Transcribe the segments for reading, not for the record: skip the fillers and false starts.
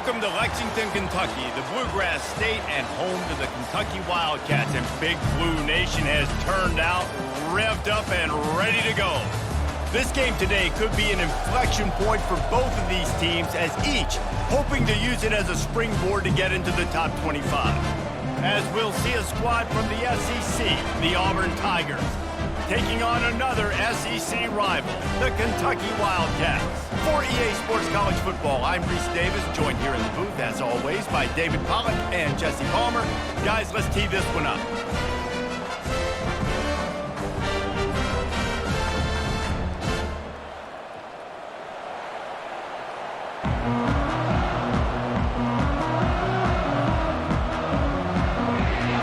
Welcome to Lexington, Kentucky, the Bluegrass State and home to the Kentucky Wildcats. And Big Blue Nation has turned out, revved up, and ready to go. This game today could be an inflection point for both of these teams, as each hoping to use it as a springboard to get into the top 25. As we'll see a squad from the SEC, the Auburn Tigers, taking on another SEC rival, the Kentucky Wildcats. For EA Sports College Football, I'm Reese Davis, joined here in the booth, as always, by David Pollack and Jesse Palmer. Guys, let's tee this one up.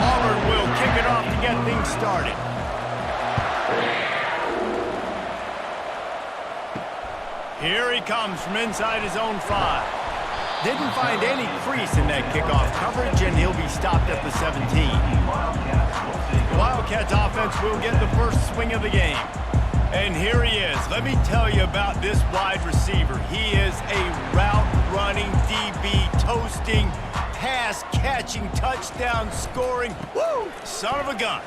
Auburn will kick it off to get things started. Here he comes from inside his own 5. Didn't find any crease in that kickoff coverage, and he'll be stopped at the 17. The Wildcats offense will get the first swing of the game. And here he is. Let me tell you about this wide receiver. He is a route-running DB, toasting, pass-catching, touchdown-scoring, woo, son of a gun.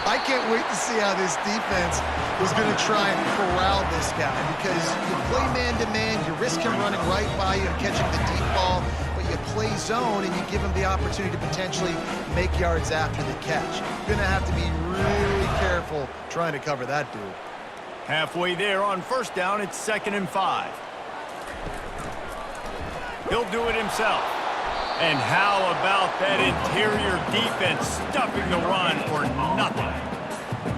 I can't wait to see how this defense is going to try and corral this guy, because you play man-to-man, you risk him running right by you and catching the deep ball, but you play zone and you give him the opportunity to potentially make yards after the catch. You're going to have to be really careful trying to cover that dude. Halfway there on first down, it's 2nd and 5. He'll do it himself. And how about that interior defense stuffing the run for nothing?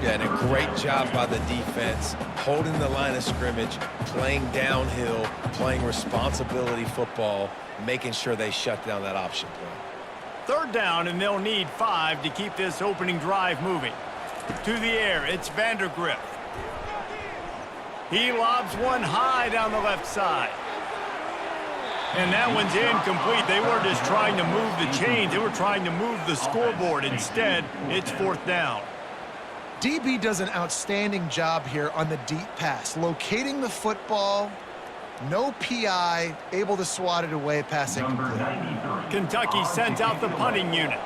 Yeah, and a great job by the defense, holding the line of scrimmage, playing downhill, playing responsibility football, making sure they shut down that option play. 3rd down, and they'll need 5 to keep this opening drive moving. To the air, it's Vandergrift. He lobs one high down the left side. And that one's incomplete. They were just trying to move the chains. They were trying to move the scoreboard. Instead, it's 4th down. DB does an outstanding job here on the deep pass, locating the football, no PI, able to swat it away, pass incomplete. Kentucky sends out the punting unit,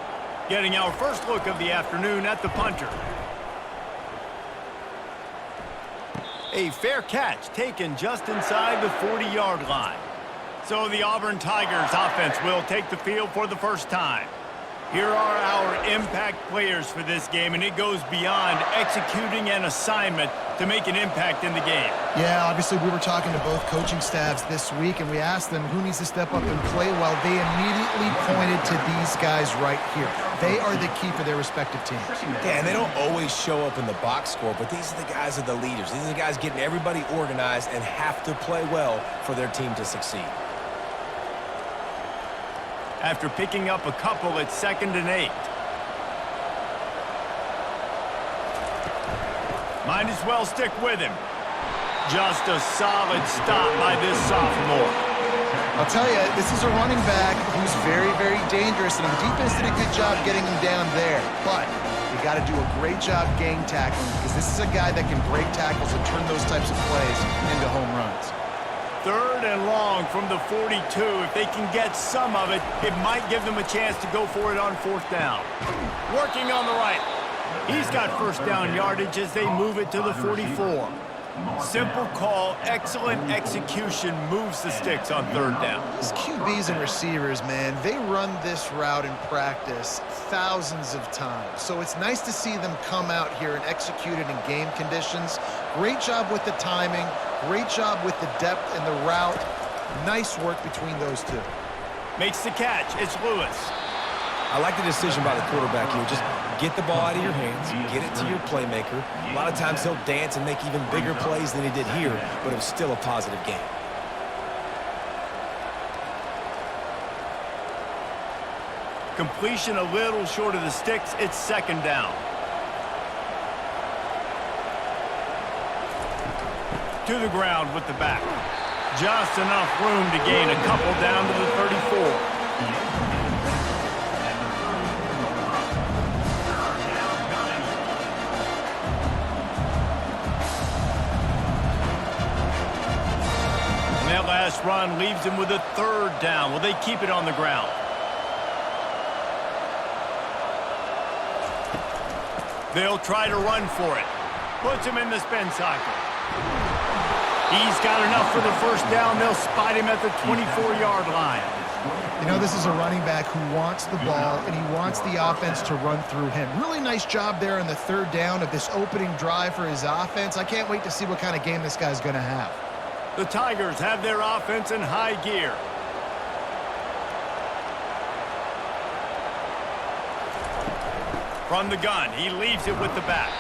getting our first look of the afternoon at the punter. A fair catch taken just inside the 40-yard line. So the Auburn Tigers offense will take the field for the first time. Here are our impact players for this game, and it goes beyond executing an assignment to make an impact in the game. Yeah, obviously we were talking to both coaching staffs this week, and we asked them who needs to step up and play well. They immediately pointed to these guys right here. They are the key for their respective teams. Yeah, and they don't always show up in the box score, but these are the guys that are the leaders. These are the guys getting everybody organized and have to play well for their team to succeed. After picking up a couple, it's 2nd and 8. Might as well stick with him. Just a solid stop by this sophomore. I'll tell you, this is a running back who's very, very dangerous, and the defense did a good job getting him down there. But you got to do a great job gang tackling, because this is a guy that can break tackles and turn those types of plays into home runs. 3rd and long from the 42. If they can get some of it, it might give them a chance to go for it on 4th down. Working on the right. He's got first down yardage as they move it to the 44. Simple call, excellent execution, moves the sticks on 3rd down. These QBs and receivers, man, they run this route in practice thousands of times. So it's nice to see them come out here and execute it in game conditions. Great job with the timing. Great job with the depth and the route. Nice work between those two. Makes the catch. It's Lewis. I like the decision by the quarterback here. Just get the ball out of your hands, get it to your playmaker. A lot of times he'll dance and make even bigger plays than he did here, but it was still a positive game. Completion a little short of the sticks. It's 2nd down. To the ground with the back. Just enough room to gain a couple down to the 34. That last run leaves him with a 3rd down. Will they keep it on the ground? They'll try to run for it. Puts him in the spin cycle. He's got enough for the first down. They'll spot him at the 24-yard line. You know, this is a running back who wants the ball, and he wants the offense to run through him. Really nice job there on the third down of this opening drive for his offense. I can't wait to see what kind of game this guy's going to have. The Tigers have their offense in high gear. From the gun, he leaves it with the back.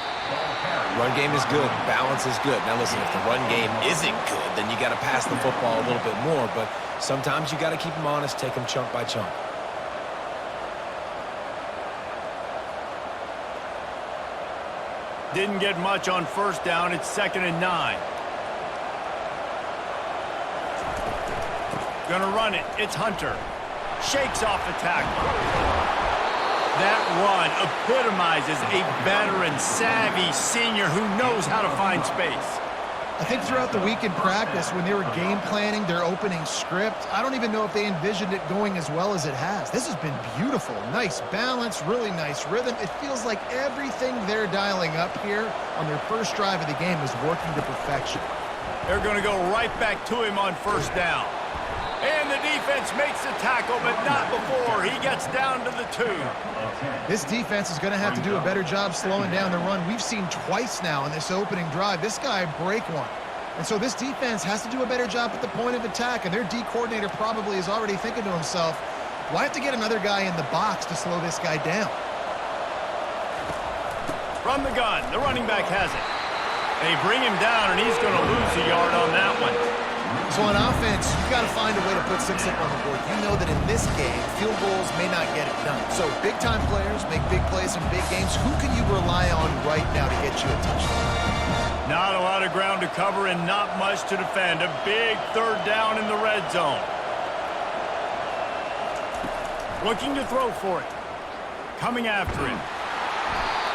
Run game is good. Balance is good. Now listen, if the run game isn't good, then you got to pass the football a little bit more. But sometimes you got to keep them honest, take them chunk by chunk. Didn't get much on first down. It's 2nd and 9. Gonna run it. It's Hunter. Shakes off the tackle. That run epitomizes a veteran, savvy senior who knows how to find space. I think throughout the week in practice, when they were game planning their opening script, I don't even know if they envisioned it going as well as it has. This has been beautiful. Nice balance, really nice rhythm. It feels like everything they're dialing up here on their first drive of the game is working to perfection. They're going to go right back to him on first down. And the defense makes the tackle, but not before he gets down to the 2. This defense is going to have to do a better job slowing down the run. We've seen twice now in this opening drive. This guy break one. And so this defense has to do a better job at the point of attack, and their D coordinator probably is already thinking to himself, do I have to get another guy in the box to slow this guy down? From the gun, the running back has it. They bring him down, and he's going to lose a yard on that one. So on offense, you got to find a way to put 6 up on the board. You know that in this game, field goals may not get it done. So big-time players make big plays in big games. Who can you rely on right now to get you a touchdown? Not a lot of ground to cover and not much to defend. A big third down in the red zone. Looking to throw for it. Coming after him.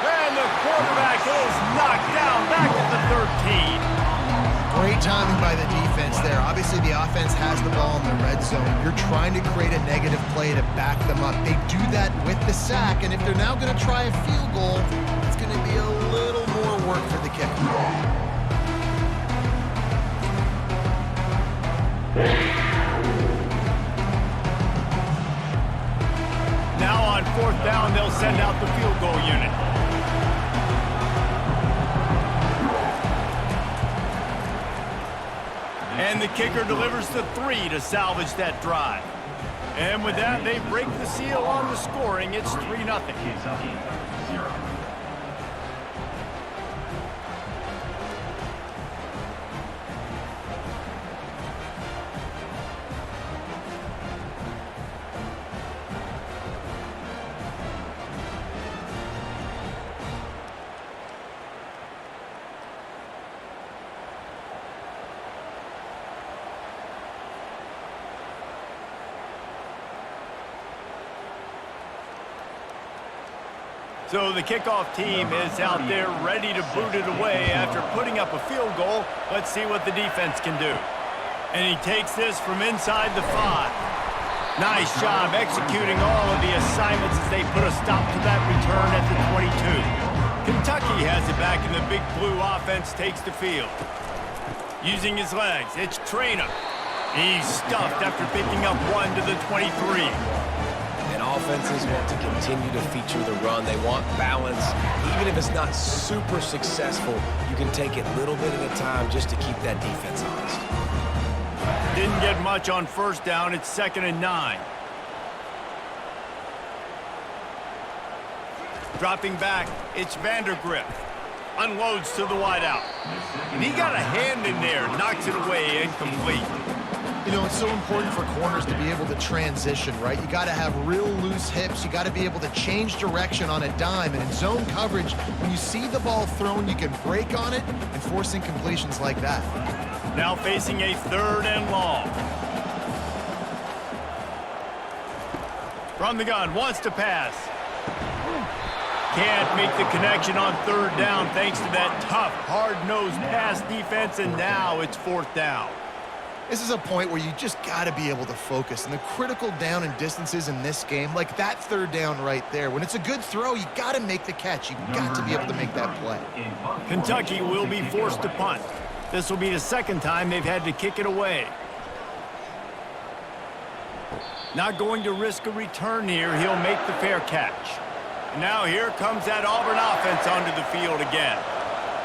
And the quarterback is knocked down back at the 13. Great timing by the defense there. Obviously, the offense has the ball in the red zone. You're trying to create a negative play to back them up. They do that with the sack, and if they're now going to try a field goal, it's going to be a little more work for the kicker. Now on fourth down, they'll send out the field goal unit. And the kicker delivers the 3 to salvage that drive. And with that, they break the seal on the scoring. It's 3-0. Kentucky 0. So the kickoff team is out there ready to boot it away after putting up a field goal. Let's see what the defense can do. And he takes this from inside the 5. Nice job executing all of the assignments as they put a stop to that return at the 22. Kentucky has it back, and the big blue offense takes the field. Using his legs, it's Traynor. He's stuffed after picking up 1 to the 23. And offenses want to continue to feature the run. They want balance. Even if it's not super successful, you can take it little bit at a time just to keep that defense honest. Didn't get much on first down. It's 2nd and 9. Dropping back, it's Vandergrift. Unloads to the wideout. And he got a hand in there, knocks it away, incomplete. You know, it's so important for corners to be able to transition, right? You got to have real loose hips. You got to be able to change direction on a dime. And in zone coverage, when you see the ball thrown, you can break on it and force incompletions like that. Now facing a 3rd and long. From the gun, wants to pass. Can't make the connection on 3rd down thanks to that tough, hard-nosed pass defense, and now it's 4th down. This is a point where you just got to be able to focus. And the critical down and distances in this game, like that third down right there, when it's a good throw, you got to make the catch. You've got to be able to make that play. Kentucky will be forced to punt. This will be the second time they've had to kick it away. Not going to risk a return here. He'll make the fair catch. Now here comes that Auburn offense onto the field again.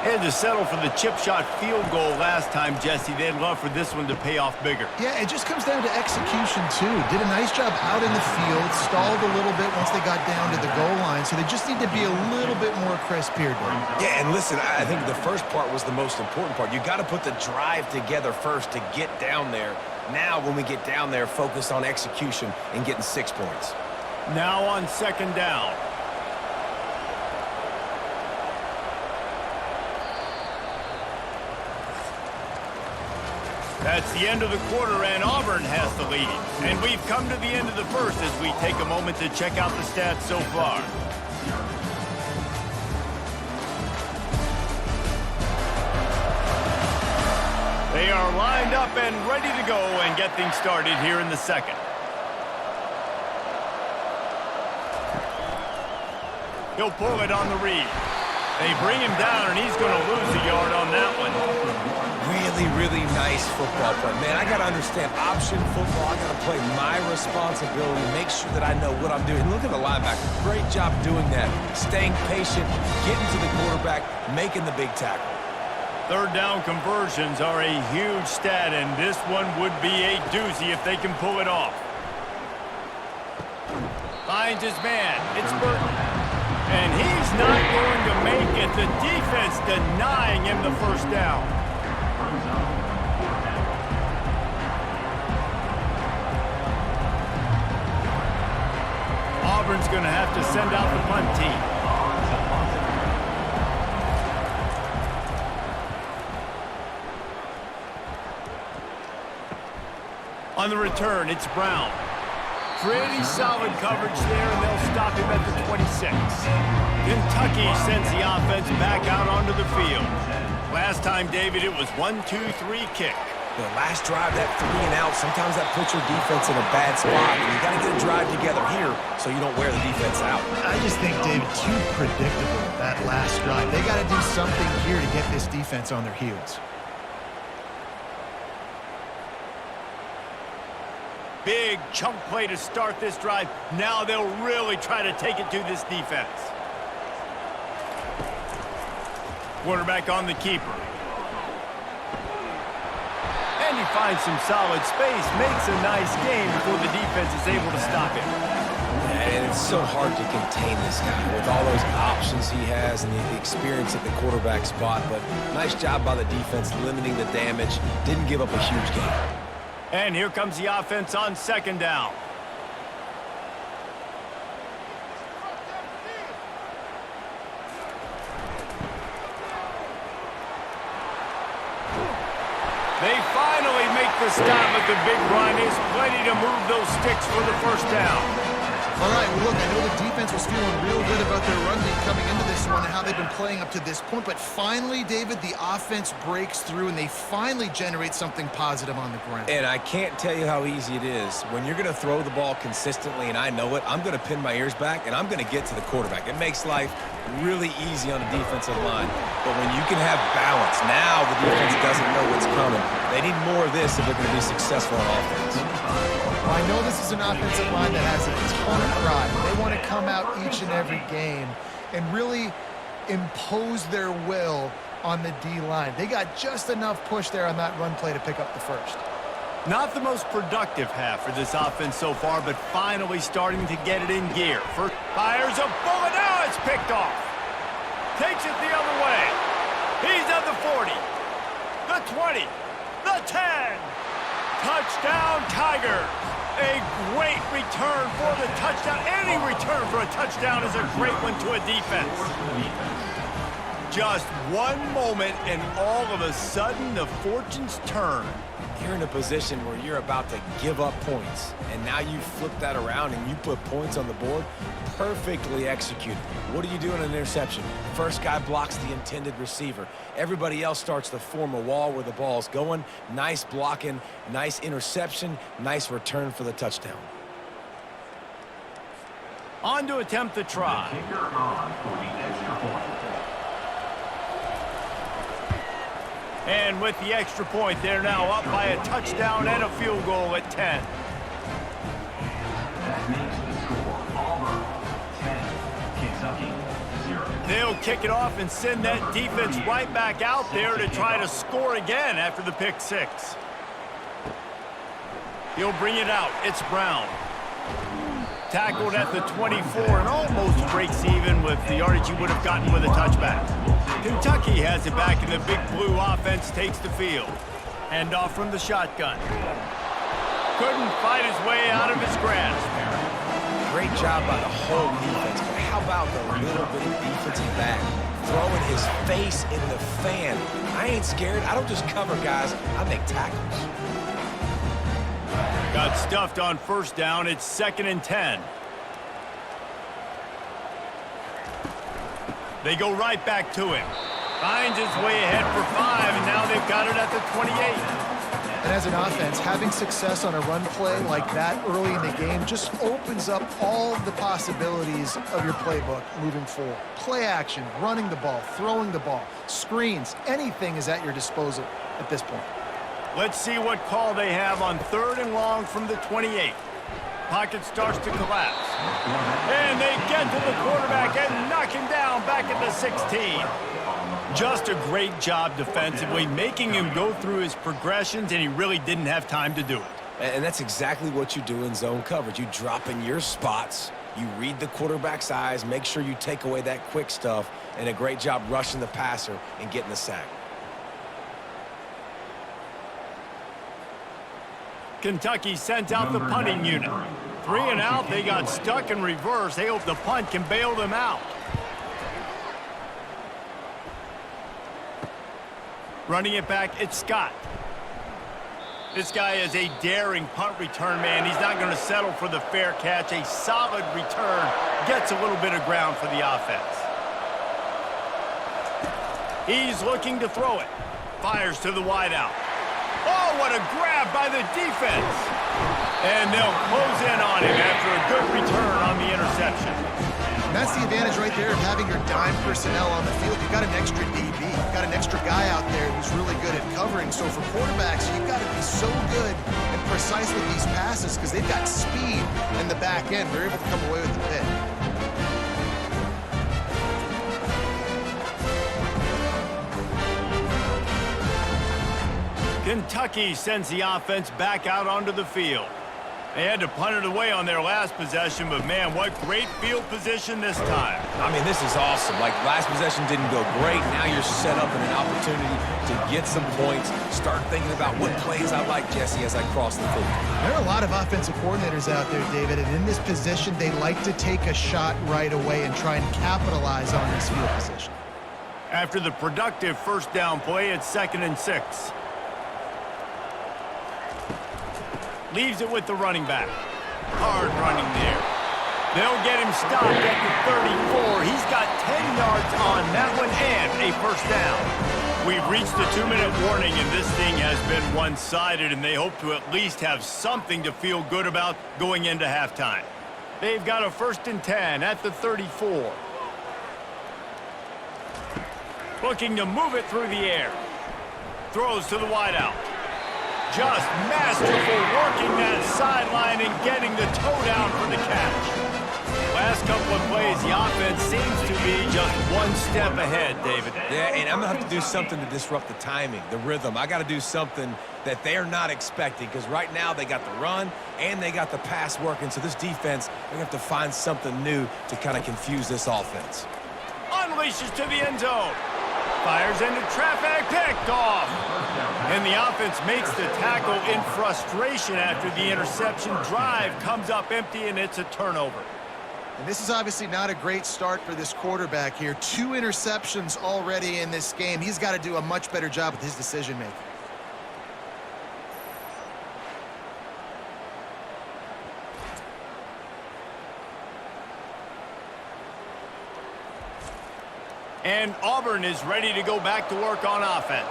They had to settle for the chip shot field goal last time, Jesse. They'd love for this one to pay off bigger. Yeah, it just comes down to execution, too. Did a nice job out in the field, stalled a little bit once they got down to the goal line, so they just need to be a little bit more crisp here, Dave. Yeah, and listen, I think the first part was the most important part. You got to put the drive together first to get down there. Now, when we get down there, focus on execution and getting 6 points. Now on second down. That's the end of the quarter, and Auburn has the lead. And we've come to the end of the first as we take a moment to check out the stats so far. They are lined up and ready to go and get things started here in the second. He'll pull it on the read. They bring him down, and he's going to lose a yard on that one. Really, really nice football play. Man, I got to understand option football. I got to play my responsibility, make sure that I know what I'm doing. Look at the linebacker. Great job doing that. Staying patient, getting to the quarterback, making the big tackle. Third down conversions are a huge stat, and this one would be a doozy if they can pull it off. Finds his man. It's Burton. And he's not going to make it. The defense denying him the first down. Auburn's going to have to send out the punt team. On the return, it's Brown. Pretty solid coverage there, and they'll stop him at the 26. Kentucky sends the offense back out onto the field. Last time, David, it was 1-2-3 kick. The last drive, that 3 and out, sometimes that puts your defense in a bad spot. And you got to get a drive together here so you don't wear the defense out. I just think, David, too predictable, that last drive. They got to do something here to get this defense on their heels. Big chunk play to start this drive. Now they'll really try to take it to this defense. Quarterback on the keeper. And he finds some solid space, makes a nice game before the defense is able to stop him. And it's so hard to contain this guy with all those options he has and the experience at the quarterback spot. But nice job by the defense limiting the damage. Didn't give up a huge game. And here comes the offense on second down. They finally make the stop, but the big run is plenty to move those sticks for the first down. All right, well, look, I know the defense was feeling real good about their run game coming into this one and how they've been playing up to this point. But finally, David, the offense breaks through, and they finally generate something positive on the ground. And I can't tell you how easy it is. When you're going to throw the ball consistently, and I know it, I'm going to pin my ears back, and I'm going to get to the quarterback. It makes life really easy on the defensive line. But when you can have balance, now the defense doesn't know what's coming. They need more of this if they're going to be successful on offense. Well, I know this is an offensive line that has a ton of pride. They want to come out each and every game and really impose their will on the D-line. They got just enough push there on that run play to pick up the first. Not the most productive half for this offense so far, but finally starting to get it in gear. First fires a bullet. Now it's picked off. Takes it the other way. He's at the 40, the 20, the 10. Touchdown, Tigers. A great return for the touchdown. Any return for a touchdown is a great one to a defense. Just one moment, and all of a sudden, the fortunes turn. you're in a position where you're about to give up points, and now you flip that around and you put points on the board, perfectly executed. What do you do in an interception? First guy blocks the intended receiver. Everybody else starts to form a wall where the ball's going. Nice blocking, nice interception, nice return for the touchdown. On to attempt the try. Kicker on for the extra point. And with the extra point, they're now up by a touchdown and a field goal at 10. That makes the score Auburn 10, Kentucky 0. They'll kick it off and send that defense right back out there to try to score again after the pick six. He'll bring it out. It's Brown. Tackled at the 24 and almost breaks even with the yardage he would have gotten with a touchback. Kentucky has it back, and the Big Blue offense takes the field. Hand off from the shotgun. Couldn't fight his way out of his grasp. Great job by the whole defense, but how about the little bit of defensive back throwing his face in the fan? I ain't scared. I don't just cover guys. I make tackles. Got stuffed on first down. It's 2nd and 10. They go right back to him. Finds his way ahead for 5, and now they've got it at the 28. And as an offense, having success on a run play like that early in the game just opens up all of the possibilities of your playbook moving forward. Play action, running the ball, throwing the ball, screens, anything is at your disposal at this point. Let's see what call they have on 3rd and long from the 28. Pocket starts to collapse. And they get to the quarterback and knock him down back at the 16. Just a great job defensively, making him go through his progressions, and he really didn't have time to do it. And that's exactly what you do in zone coverage. You drop in your spots, you read the quarterback's eyes, make sure you take away that quick stuff, and a great job rushing the passer and getting the sack. Kentucky sends out the punting unit. 3 and out, they got stuck in reverse. They hope the punt can bail them out. Running it back, it's Scott. This guy is a daring punt return man. He's not going to settle for the fair catch. A solid return gets a little bit of ground for the offense. He's looking to throw it. Fires to the wideout. Oh, what a grab by the defense. And they'll close in on him after a good return on the interception. And that's the advantage right there of having your dime personnel on the field. You've got an extra DB. You've got an extra guy out there who's really good at covering. So for quarterbacks, you've got to be so good and precise with these passes because they've got speed in the back end. They're able to come away with the pick. Kentucky sends the offense back out onto the field. They had to punt it away on their last possession, but man, what great field position this time. I mean, this is awesome. Like, last possession didn't go great. Now you're set up in an opportunity to get some points. Start thinking about what plays I like, Jesse, as I cross the field. There are a lot of offensive coordinators out there, David, and in this position, they like to take a shot right away and try and capitalize on this field position. After the productive first down play, it's 2nd and 6. Leaves it with the running back. Hard running there. They'll get him stopped at the 34. He's got 10 yards on that one and a first down. We've reached the 2-minute warning, and this thing has been one-sided, and they hope to at least have something to feel good about going into halftime. They've got a 1st and 10 at the 34. Looking to move it through the air. Throws to the wideout. Just masterful working that sideline and getting the toe down for the catch. Last couple of plays, the offense seems to be just one step ahead, David. Yeah, and I'm going to have to do something to disrupt the timing, the rhythm. I got to do something that they're not expecting because right now they got the run and they got the pass working. So this defense, they're going to have to find something new to kind of confuse this offense. Unleashes to the end zone. Fires into traffic, picked off. And the offense makes the tackle in frustration after the interception. Drive comes up empty, and it's a turnover. And this is obviously not a great start for this quarterback here. 2 interceptions already in this game. He's got to do a much better job with his decision-making. And Auburn is ready to go back to work on offense.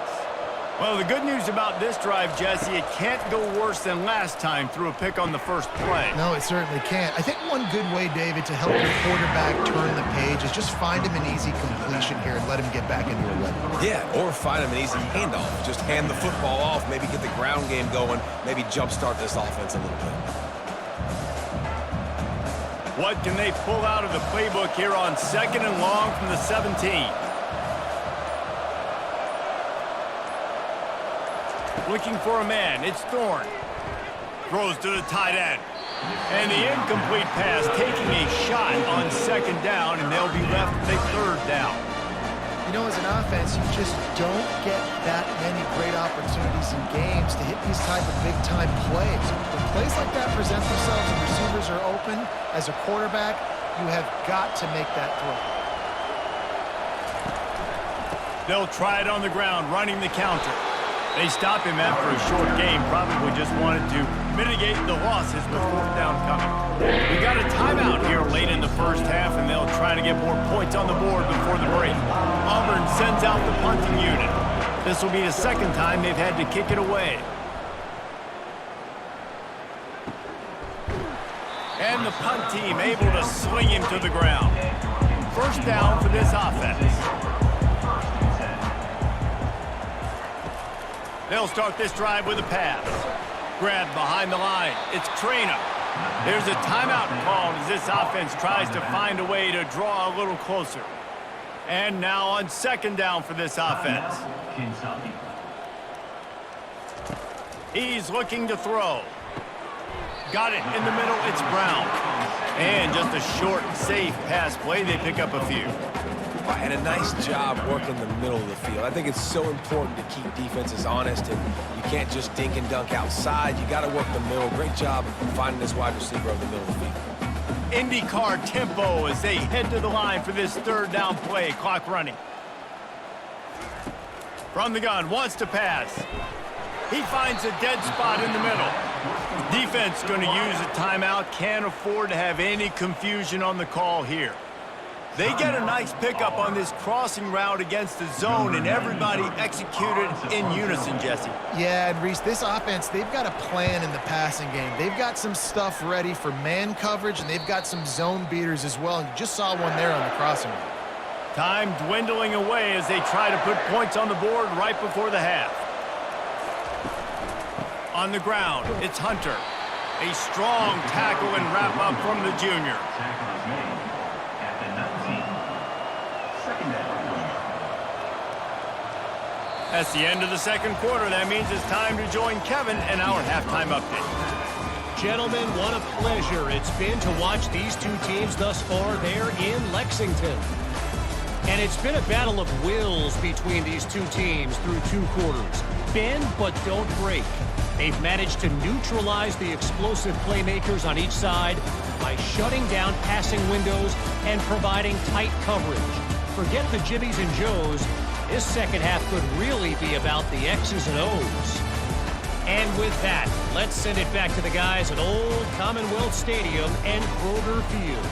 Well, the good news about this drive, Jesse, it can't go worse than last time through a pick on the first play. No, it certainly can't. I think one good way, David, to help your quarterback turn the page is just find him an easy completion here and let him get back into a rhythm. Yeah, or find him an easy handoff. Just hand the football off, maybe get the ground game going, maybe jumpstart this offense a little bit. What can they pull out of the playbook here on 2nd and long from the 17? Looking for a man, it's Thorne. Throws to the tight end. And the incomplete pass taking a shot on 2nd down, and they'll be left with a 3rd down. You know, as an offense, you just don't get that many great opportunities in games to hit these type of big-time plays. When plays like that present themselves and receivers are open, as a quarterback, you have got to make that throw. They'll try it on the ground, running the counter. They stop him after a short game, probably just wanted to mitigate the losses with 4th down coming. We got a timeout here late in the first half, and they'll try to get more points on the board before the break. Auburn sends out the punting unit. This will be the 2nd time they've had to kick it away. And the punt team able to sling him to the ground. 1st down for this offense. They'll start this drive with a pass. Grabbed behind the line. It's Trainer. There's a timeout called as this offense tries to find a way to draw a little closer. And now on 2nd down for this offense. He's looking to throw. Got it in the middle. It's Brown. And just a short, safe pass play. They pick up a few. And a nice job working the middle of the field. I think it's so important to keep defenses honest, and you can't just dink and dunk outside. You got to work the middle. Great job finding this wide receiver over the middle of the field. IndyCar tempo as they head to the line for this 3rd down play. Clock running. From the gun, wants to pass. He finds a dead spot in the middle. Defense going to use a timeout. Can't afford to have any confusion on the call here. They get a nice pickup on this crossing route against the zone, and everybody executed in unison, Jesse. Yeah, and Reese, this offense, they've got a plan in the passing game. They've got some stuff ready for man coverage, and they've got some zone beaters as well. And you just saw one there on the crossing route. Time dwindling away as they try to put points on the board right before the half. On the ground, it's Hunter. A strong tackle and wrap-up from the junior. That's the end of the 2nd quarter. That means it's time to join Kevin in our halftime update. Gentlemen, what a pleasure it's been to watch these two teams thus far there in Lexington. And it's been a battle of wills between these two teams through 2 quarters. Bend but don't break. They've managed to neutralize the explosive playmakers on each side by shutting down passing windows and providing tight coverage. Forget the Jimmies and Joes. This 2nd half could really be about the X's and O's. And with that, let's send it back to the guys at Old Commonwealth Stadium and Kroger Field.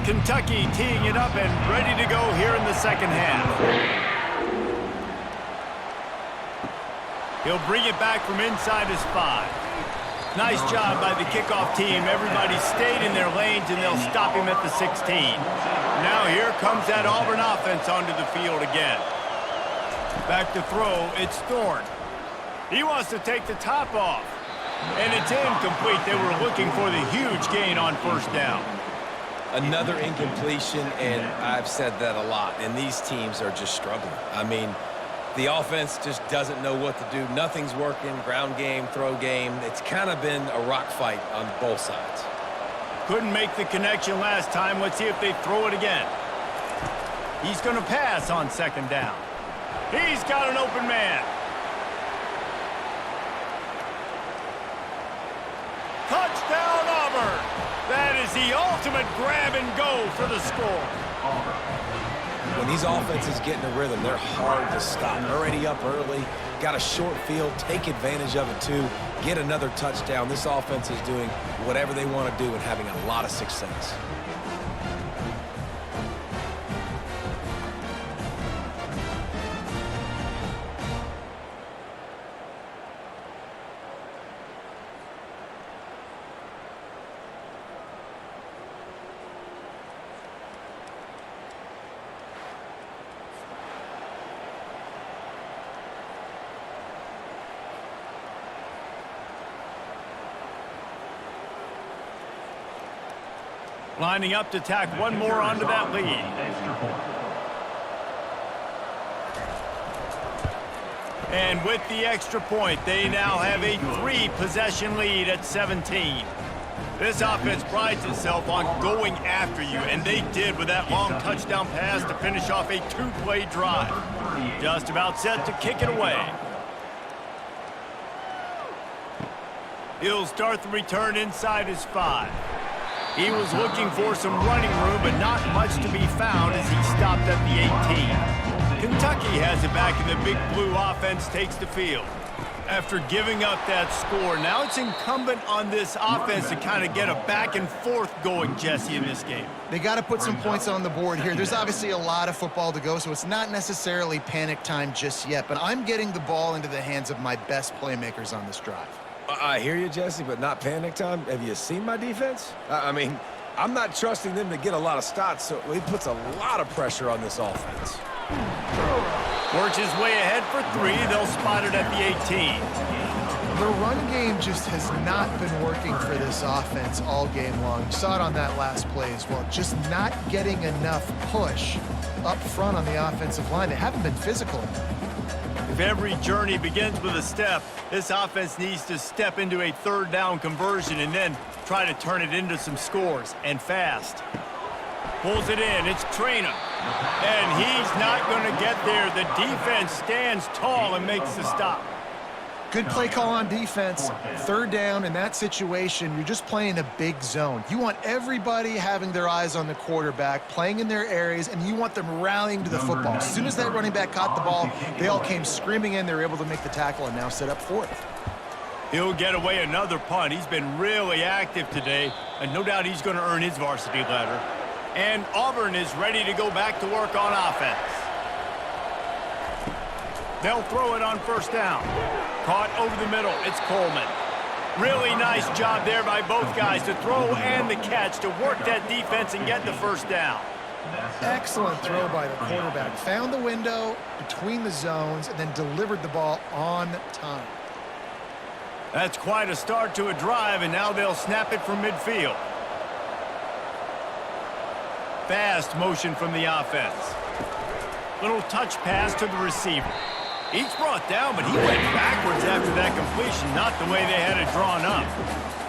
Kentucky teeing it up and ready to go here in the 2nd half. He'll bring it back from inside his 5. Nice job by the kickoff team. Everybody stayed in their lanes, and they'll stop him at the 16. Now here comes that Auburn offense onto the field again. Back to throw, it's Thorne. He wants to take the top off. And it's incomplete. They were looking for the huge gain on 1st down. Another incompletion, and I've said that a lot, and these teams are just struggling. I mean, the offense just doesn't know what to do. Nothing's working, ground game, throw game. It's kind of been a rock fight on both sides. Couldn't make the connection last time. Let's see if they throw it again. He's going to pass on 2nd down. He's got an open man. Touchdown, Auburn! That is the ultimate grab and go for the score. When these offenses get in a rhythm, they're hard to stop. Already up early, got a short field, take advantage of it too, get another touchdown. This offense is doing whatever they want to do and having a lot of success. Lining up to tack one more onto that lead. And with the extra point, they now have a 3-possession lead at 17. This offense prides itself on going after you, and they did with that long touchdown pass to finish off a 2-play drive. Just about set to kick it away. He'll start the return inside his 5. He was looking for some running room, but not much to be found as he stopped at the 18. Kentucky has it back, and the Big Blue offense takes the field. After giving up that score, now it's incumbent on this offense to kind of get a back and forth going, Jesse, in this game. They got to put some points on the board here. There's obviously a lot of football to go, so it's not necessarily panic time just yet, but I'm getting the ball into the hands of my best playmakers on this drive. I hear you, Jesse, but not panic time. Have you seen my defense? I mean, I'm not trusting them to get a lot of stops, so he puts a lot of pressure on this offense. Works his way ahead for 3. They'll spot it at the 18. The run game just has not been working for this offense all game long. You saw it on that last play as well. Just not getting enough push up front on the offensive line. They haven't been physical enough. If every journey begins with a step, this offense needs to step into a 3rd down conversion and then try to turn it into some scores, and fast. Pulls it in. It's Traynor. And he's not going to get there. The defense stands tall and makes the stop. Good play call on defense. 3rd down in that situation, you're just playing a big zone. You want everybody having their eyes on the quarterback, playing in their areas, and you want them rallying to the football. As soon as that running back caught the ball, they all came screaming in. They were able to make the tackle and now set up 4th. He'll get away another punt. He's been really active today, and no doubt he's going to earn his varsity letter. And Auburn is ready to go back to work on offense. They'll throw it on 1st down. Caught over the middle. It's Coleman. Really nice job there by both guys to throw and the catch to work that defense and get the 1st down. Excellent throw by the quarterback. Found the window between the zones and then delivered the ball on time. That's quite a start to a drive, and now they'll snap it from midfield. Fast motion from the offense. Little touch pass to the receiver. Each brought down, but he went backwards after that completion, not the way they had it drawn up.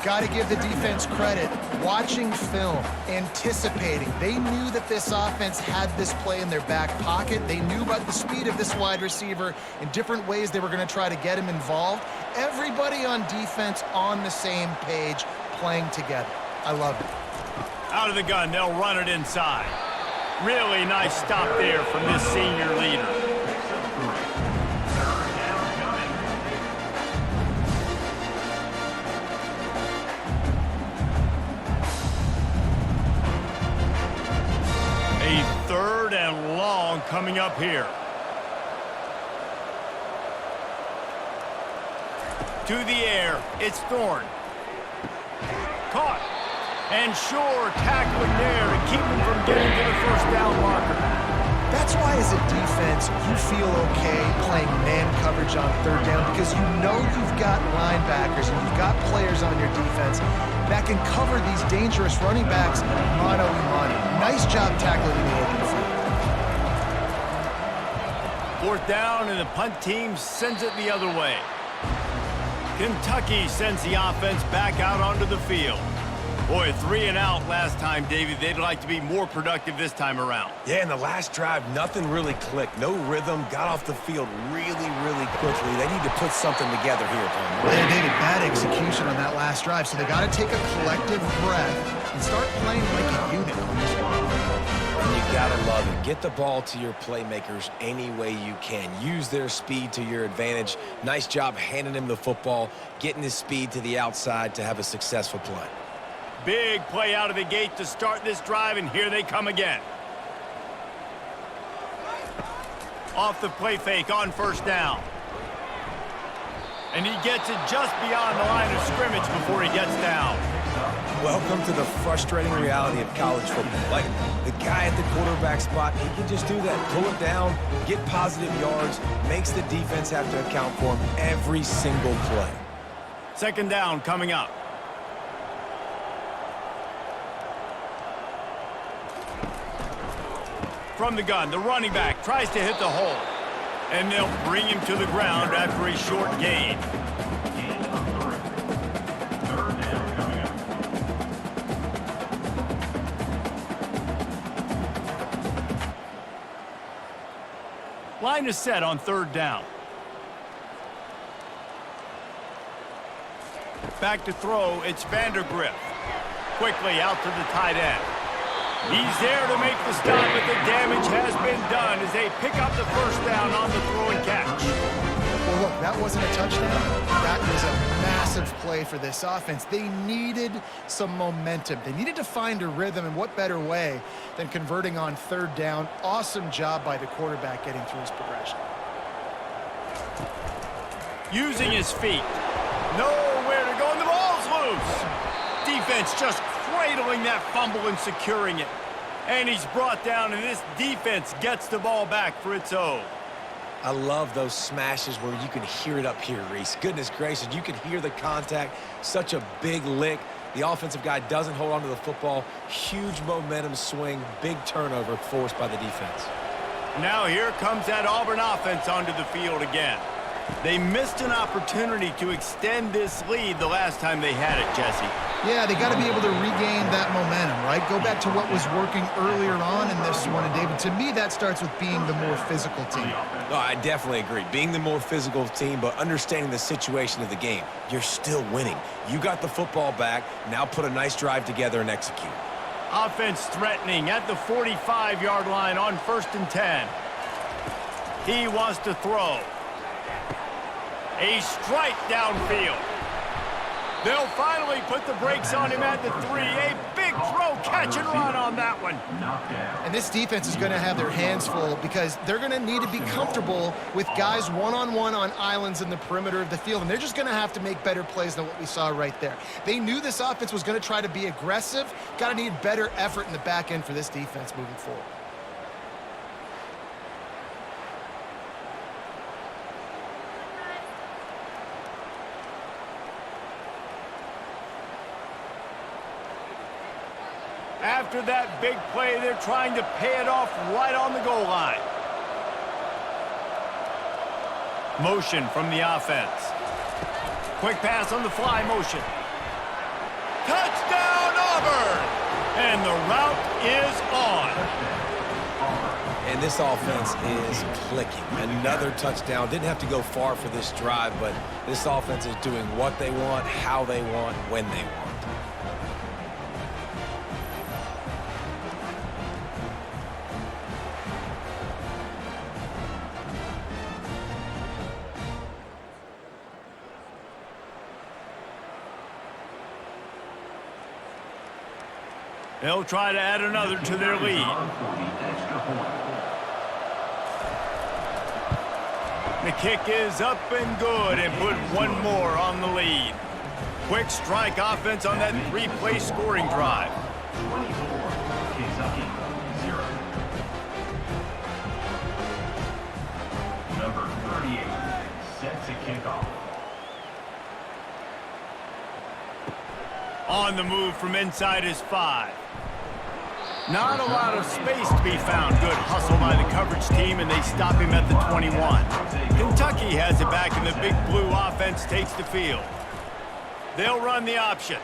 Got to give the defense credit. Watching film, anticipating. They knew that this offense had this play in their back pocket. They knew about the speed of this wide receiver in different ways they were going to try to get him involved. Everybody on defense on the same page, playing together. I love it. Out of the gun, they'll run it inside. Really nice stop there from this senior leader. A 3rd and long coming up here. To the air, it's Thorne. Caught. And Shore tackling there to keep him from getting to the 1st down marker. That's why as a defense, you feel okay playing man coverage on 3rd down because you know you've got linebackers and you've got players on your defense that can cover these dangerous running backs mano a mano. Nice job tackling in the open field. 4th down, and the punt team sends it the other way. Kentucky sends the offense back out onto the field. Boy, 3 and out last time, David. They'd like to be more productive this time around. Yeah, in the last drive, nothing really clicked. No rhythm, got off the field really, really quickly. They need to put something together here, Tom. Yeah, David, bad execution on that last drive, so they got to take a collective breath and start playing like a unit on this one. And you gotta love it. Get the ball to your playmakers any way you can. Use their speed to your advantage. Nice job handing him the football, getting his speed to the outside to have a successful play. Big play out of the gate to start this drive, and here they come again. Off the play fake on first down. And he gets it just beyond the line of scrimmage before he gets down. Welcome to the frustrating reality of college football. Like, the guy at the quarterback spot, he can just do that. Pull it down, get positive yards, makes the defense have to account for him every single play. Second down coming up. From the gun, the running back tries to hit the hole. And they'll bring him to the ground after a short gain. Gain of 3. Third down coming up. Line is set on third down. Back to throw, it's Vandergriff. Quickly out to the tight end. He's there to make the stop, but the damage has been done as they pick up the first down on the throw and catch. Well, look, that wasn't a touchdown. That was a massive play for this offense. They needed some momentum. They needed to find a rhythm, and what better way than converting on third down. Awesome job by the quarterback getting through his progression. Using his feet. Nowhere to go, and the ball's loose. Defense just cradling that fumble and securing it. And he's brought down, and this defense gets the ball back for its own. I love those smashes where you can hear it up here, Reese. Goodness gracious, you can hear the contact. Such a big lick. The offensive guy doesn't hold on to the football. Huge momentum swing, big turnover forced by the defense. Now here comes that Auburn offense onto the field again. They missed an opportunity to extend this lead the last time they had it, Jesse. Yeah, they got to be able to regain that momentum, right? Go back to what was working earlier on in this one. And, David, to me, that starts with being the more physical team. No, I definitely agree. Being the more physical team, but understanding the situation of the game. You're still winning. You got the football back. Now put a nice drive together and execute. Offense threatening at the 45-yard line on 1st and 10. He wants to throw. A strike downfield. They'll finally put the brakes on him at the 3. A big throw, catch and run on that one. And this defense is going to have their hands full because they're going to need to be comfortable with guys one-on-one on islands in the perimeter of the field. And they're just going to have to make better plays than what we saw right there. They knew this offense was going to try to be aggressive. Got to need better effort in the back end for this defense moving forward. After that big play, they're trying to pay it off right on the goal line. Motion from the offense. Quick pass on the fly motion. Touchdown, Auburn! And the route is on. And this offense is clicking. Another touchdown. Didn't have to go far for this drive, but this offense is doing what they want, how they want, when they want. They'll try to add another to their lead. The kick is up and good and put one more on the lead. Quick strike offense on that 3-play scoring drive. 24, Kentucky, 0. Number 38, set to kick off. On the move from inside his 5. Not a lot of space to be found. Good hustle by the coverage team, and they stop him at the 21. Kentucky has it back, and the big blue offense takes the field. They'll run the option.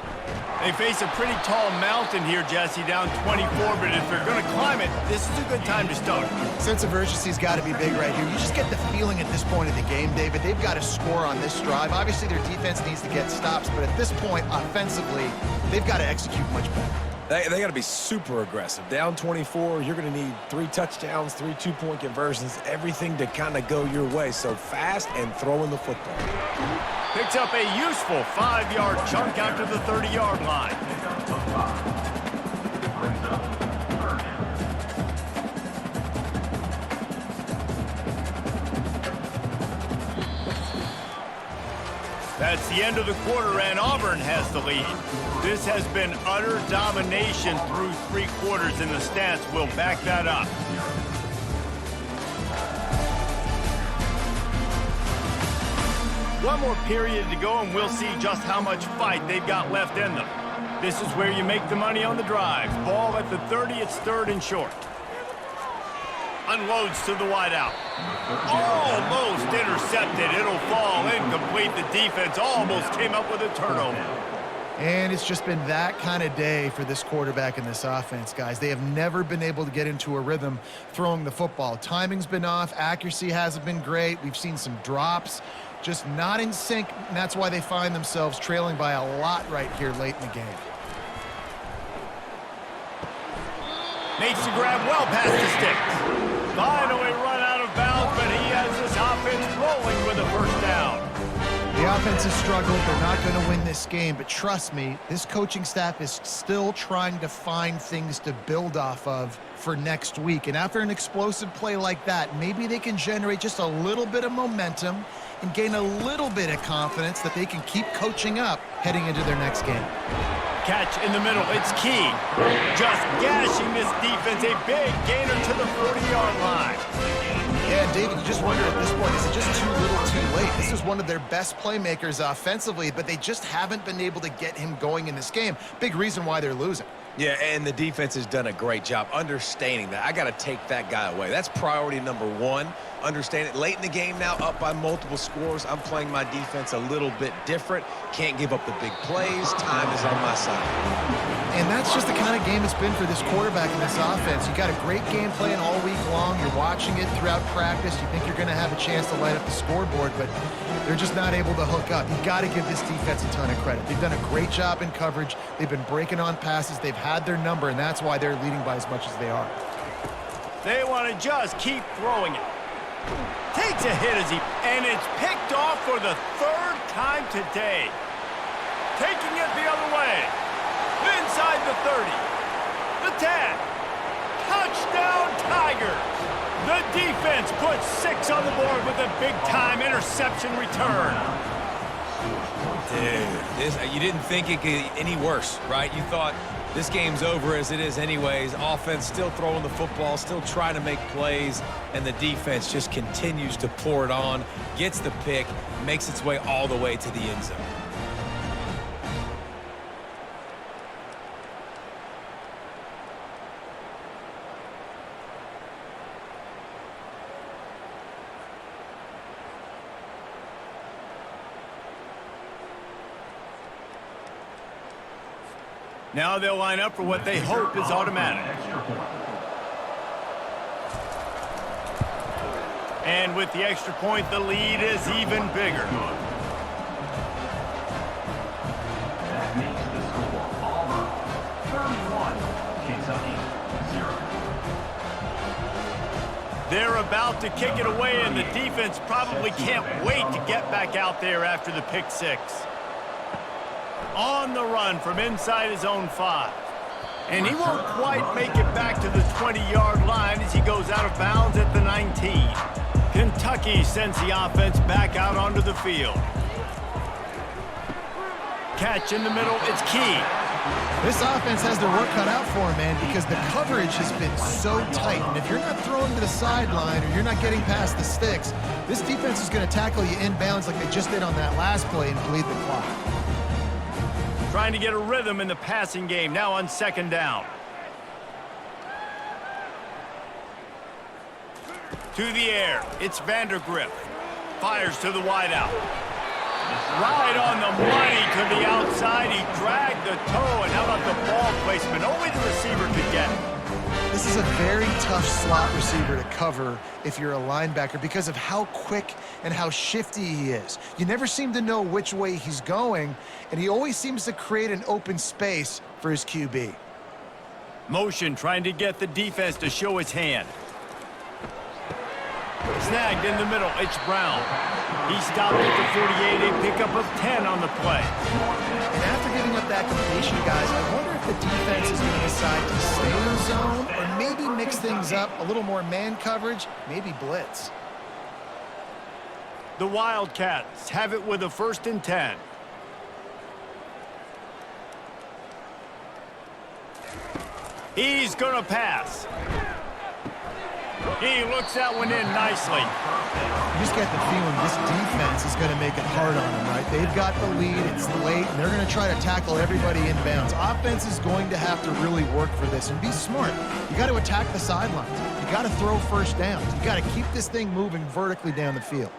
They face a pretty tall mountain here, Jesse, down 24, but if they're going to climb it, this is a good time to start. Sense of urgency's got to be big right here. You just get the feeling at this point of the game, David, they've got to score on this drive. Obviously, their defense needs to get stops, but at this point, offensively, they've got to execute much better. They got to be super aggressive. Down 24, you're going to need 3 touchdowns, 3 two-point conversions, everything to kind of go your way. So fast and throwing the football. Picks up a useful 5-yard chunk out to the 30-yard line. That's the end of the quarter, and Auburn has the lead. This has been utter domination through 3 quarters, and the stats will back that up. One more period to go, and we'll see just how much fight they've got left in them. This is where you make the money on the drives. Ball at the 30, it's 3rd and short. Unloads to the wideout. Almost intercepted. It'll fall incomplete. The defense almost came up with a turnover. And it's just been that kind of day for this quarterback and this offense, guys. They have never been able to get into a rhythm throwing the football. Timing's been off. Accuracy hasn't been great. We've seen some drops. Just not in sync, and that's why they find themselves trailing by a lot right here late in the game. Makes the grab well past the sticks. Finally run out of bounds, but he has this offense rolling with a first down. The offense has struggled. They're not going to win this game, but trust me, this coaching staff is still trying to find things to build off of for next week. And after an explosive play like that, maybe they can generate just a little bit of momentum and gain a little bit of confidence that they can keep coaching up heading into their next game. Catch in the middle, it's key. Just gashing this defense, a big gainer to the 40-yard line. Yeah, David, you just wonder at this point, is it just too little too late? This is one of their best playmakers offensively, but they just haven't been able to get him going in this game. Big reason why they're losing. Yeah, and the defense has done a great job understanding that. I got to take that guy away. That's priority number 1. Understand it. Late in the game now, up by multiple scores. I'm playing my defense a little bit different. Can't give up the big plays. Time is on my side. And that's just the kind of game it's been for this quarterback and this offense. You got a great game plan all week long. You're watching it throughout practice. You think you're going to have a chance to light up the scoreboard, but they're just not able to hook up. You got to give this defense a ton of credit. They've done a great job in coverage. They've been breaking on passes. They've had their number, and that's why they're leading by as much as they are. They want to just keep throwing it. Takes a hit and it's picked off for the 3rd time today. Taking it the other way. Inside the 30. The 10. Touchdown Tigers. The defense puts 6 on the board with a big-time interception return. Dude, you didn't think it could get any worse, right? You thought this game's over as it is anyways. Offense still throwing the football, still trying to make plays, and the defense just continues to pour it on, gets the pick, makes its way all the way to the end zone. Now they'll line up for what they hope is automatic. And with the extra point, the lead is even bigger. That makes the score Auburn 31, Kentucky 0. They're about to kick it away, and the defense probably can't wait to get back out there after the pick 6. On the run from inside his own 5. And he won't quite make it back to the 20-yard line as he goes out of bounds at the 19. Kentucky sends the offense back out onto the field. Catch in the middle, it's key. This offense has their work cut out for them, man, because the coverage has been so tight. And if you're not throwing to the sideline or you're not getting past the sticks, this defense is going to tackle you inbounds like they just did on that last play and bleed the clock. Trying to get a rhythm in the passing game, now on 2nd down. To the air, it's Vandergrift. Fires to the wideout. Right on the money to the outside. He dragged the toe, and how about the ball placement? Only the receiver could get it. This is a very tough slot receiver to cover if you're a linebacker because of how quick and how shifty he is. You never seem to know which way he's going, and he always seems to create an open space for his QB. Motion trying to get the defense to show its hand. Snagged in the middle, it's Brown. He stopped at the 48, a pickup of 10 on the play. And after giving up that completion, guys, I wonder if the defense is going to decide to stay in zone or maybe mix things up, a little more man coverage, maybe blitz. The Wildcats have it with a 1st and 10. He's going to pass. He looks that one in nicely. You just get the feeling this defense is going to make it hard on them, right? They've got the lead, it's late, and they're going to try to tackle everybody inbounds. Offense is going to have to really work for this and be smart. You got to attack the sidelines. You got to throw first downs. You got to keep this thing moving vertically down the field.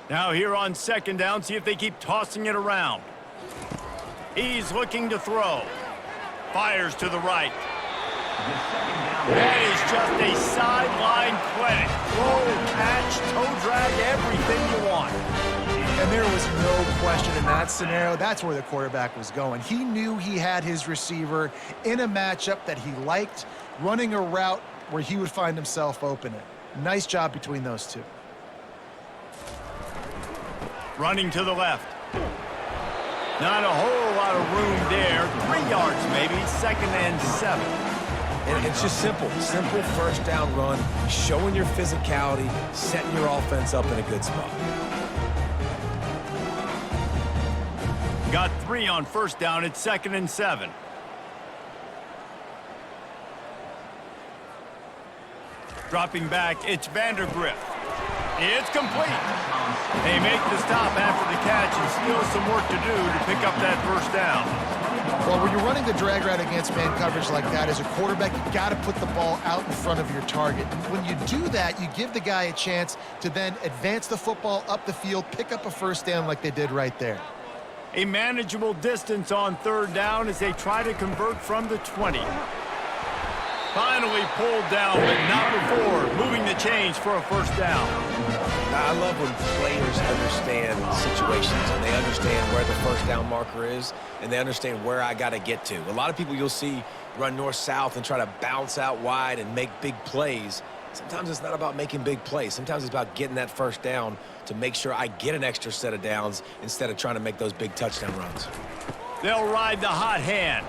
Now here on 2nd down, see if they keep tossing it around. He's looking to throw. Fires to the right. That is just a sideline clinic. Throw, catch, toe drag, everything you want. And there was no question in that scenario. That's where the quarterback was going. He knew he had his receiver in a matchup that he liked, running a route where he would find himself open. Nice job between those two. Running to the left. Not a whole lot of room there. 3 yards maybe, 2nd and 7. And it's just simple 1st down run, showing your physicality, setting your offense up in a good spot. Got 3 on 1st down, it's 2nd and 7. Dropping back, it's Vandergrift. It's complete. They make the stop after the catch and still some work to do to pick up that 1st down. Well, when you're running the drag route against man coverage like that, as a quarterback, you got to put the ball out in front of your target. And when you do that, you give the guy a chance to then advance the football up the field, pick up a 1st down like they did right there. A manageable distance on 3rd down as they try to convert from the 20. Finally pulled down, but not before moving the chains for a 1st down. I love when players understand situations and they understand where the 1st down marker is and they understand where I got to get to. A lot of people you'll see run north-south and try to bounce out wide and make big plays. Sometimes it's not about making big plays. Sometimes it's about getting that 1st down to make sure I get an extra set of downs instead of trying to make those big touchdown runs. They'll ride the hot hand.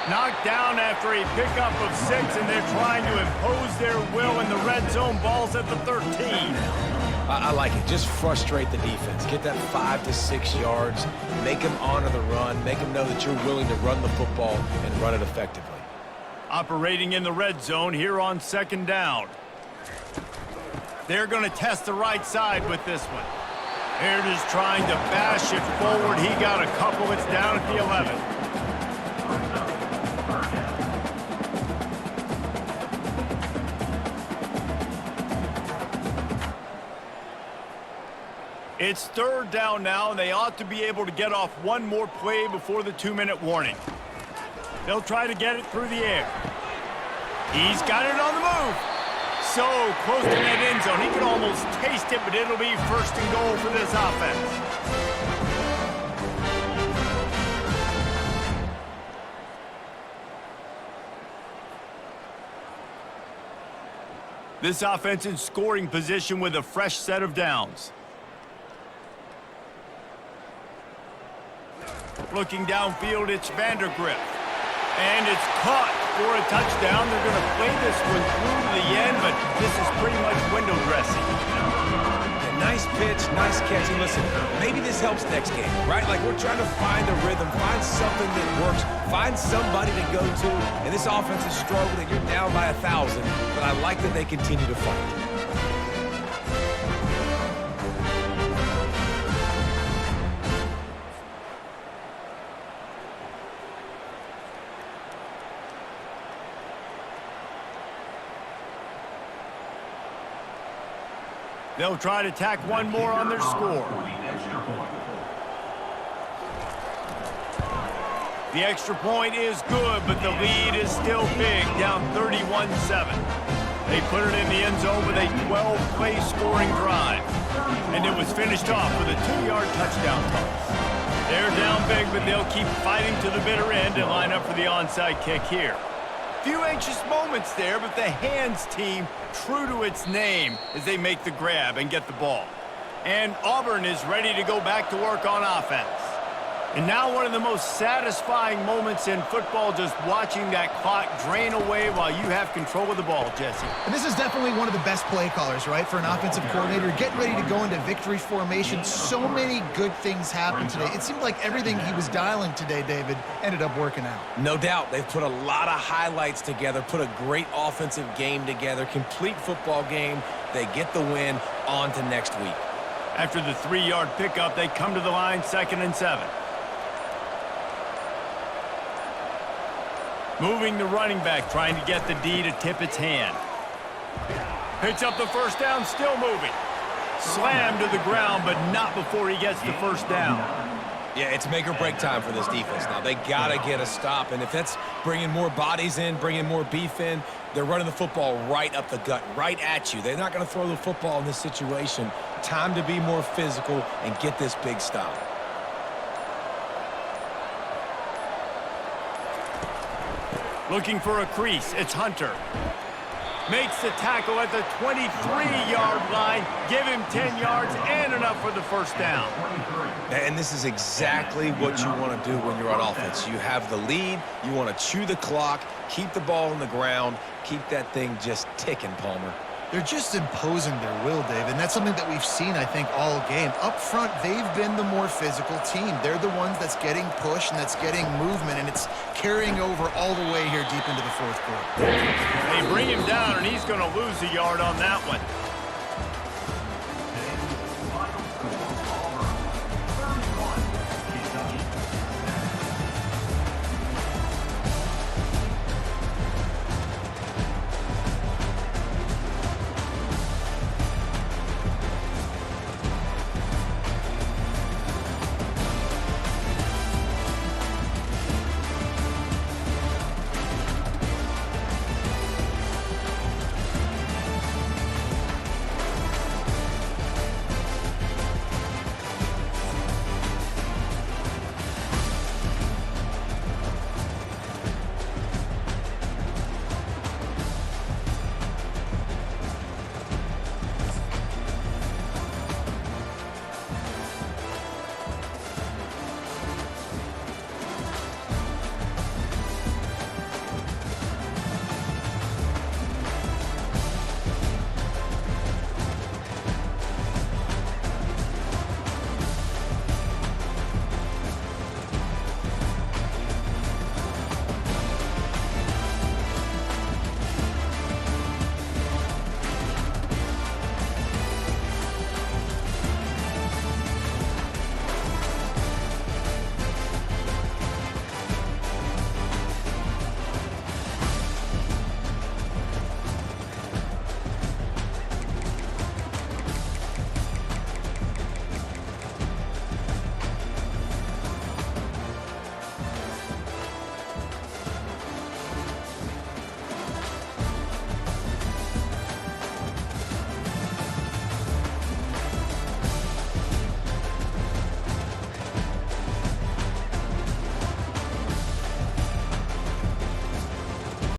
Knocked down after a pickup of 6, and they're trying to impose their will in the red zone. Ball's at the 13. I like it. Just frustrate the defense. Get that 5 to 6 yards. Make them honor the run. Make them know that you're willing to run the football and run it effectively. Operating in the red zone here on 2nd down. They're going to test the right side with this one. They're just trying to bash it forward. He got a couple. It's down at the 11. It's 3rd down now, and they ought to be able to get off one more play before the 2-minute warning. They'll try to get it through the air. He's got it on the move. So close to that end zone. He can almost taste it, but it'll be 1st and goal for this offense. This offense in scoring position with a fresh set of downs. Looking downfield, it's Vandergrift. And it's caught for a touchdown. They're going to play this one through to the end, but this is pretty much window dressing. Nice pitch, nice catch. And listen, maybe this helps next game, right? Like we're trying to find a rhythm, find something that works, find somebody to go to. And this offense is struggling. You're down by 1,000, but I like that they continue to fight. They'll try to tack one more on their score. The extra point is good, but the lead is still big, down 31-7. They put it in the end zone with a 12-play scoring drive. And it was finished off with a 2-yard touchdown toss. They're down big, but they'll keep fighting to the bitter end and line up for the onside kick here. Few anxious moments there, but the hands team true to its name as they make the grab and get the ball. And Auburn is ready to go back to work on offense. And now one of the most satisfying moments in football, just watching that clock drain away while you have control of the ball, Jesse. And this is definitely one of the best play callers, right, for an offensive coordinator. Getting ready to go into victory formation. So many good things happened today. It seemed like everything he was dialing today, David, ended up working out. No doubt. They've put a lot of highlights together, put a great offensive game together, complete football game. They get the win. On to next week. After the 3-yard pickup, they come to the line, 2nd and 7. Moving the running back, trying to get the D to tip its hand. Picks up the first down, still moving. Slammed to the ground, but not before he gets the first down. Yeah, it's make or break time for this defense now. They got to get a stop, and if that's bringing more bodies in, bringing more beef in, they're running the football right up the gut, right at you. They're not going to throw the football in this situation. Time to be more physical and get this big stop. Looking for a crease, it's Hunter. Makes the tackle at the 23-yard line. Give him 10 yards and enough for the first down. And this is exactly what you want to do when you're on offense. You have the lead, you want to chew the clock, keep the ball on the ground, keep that thing just ticking, Palmer. They're just imposing their will, Dave, and that's something that we've seen, I think, all game. Up front, they've been the more physical team. They're the ones that's getting pushed and that's getting movement, and it's carrying over all the way here deep into the fourth quarter. They bring him down, and he's going to lose a yard on that one.